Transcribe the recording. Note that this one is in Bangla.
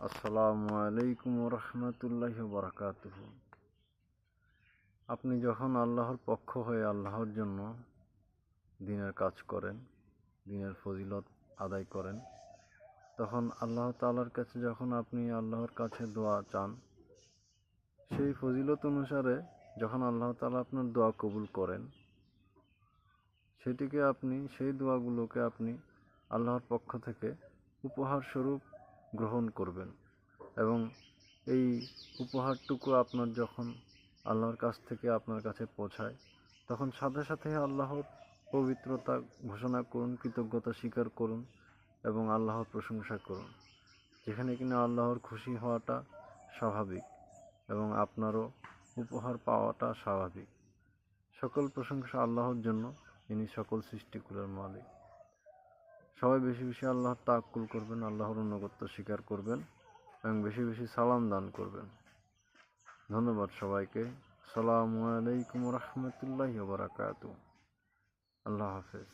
আসসালামু আলাইকুম রহমতুল্লাহ বারাকাতুহ। আপনি যখন আল্লাহর পক্ষ হয়ে আল্লাহর জন্য দিনের কাজ করেন, দিনের ফজিলত আদায় করেন, তখন আল্লাহ তাআলার কাছে যখন আপনি আল্লাহর কাছে দোয়া চান, সেই ফজিলত অনুসারে যখন আল্লাহ তাআলা আপনার দোয়া কবুল করেন, সেই দোয়াগুলোকে আপনি আল্লাহর পক্ষ থেকে উপহার স্বরূপ গ্রহণ করবেন এবং এই উপহারটুকু আপনার যখন আল্লাহর কাছ থেকে আপনার কাছে পৌঁছায়, তখন সাথে সাথে আল্লাহর পবিত্রতা ঘোষণা করুন, কৃতজ্ঞতা স্বীকার করুন এবং আল্লাহর প্রশংসা করুন, যেখানে কিনা আল্লাহর খুশি হওয়াটা স্বাভাবিক এবং আপনারও উপহার পাওয়াটা স্বাভাবিক। সকল প্রশংসা আল্লাহর জন্য, যিনি সকল সৃষ্টিকুলের মালিক। সবাই বেশি বেশি আল্লাহর তাওয়াক্কুল করবেন, আল্লাহর আনুগত্য স্বীকার করবেন এবং বেশি বেশি সালাম দান করবেন। ধন্যবাদ সবাইকে। আসসালামু আলাইকুম রহমতুল্লাহি ওয়া বারাকাতুহু। আল্লাহ হাফেজ।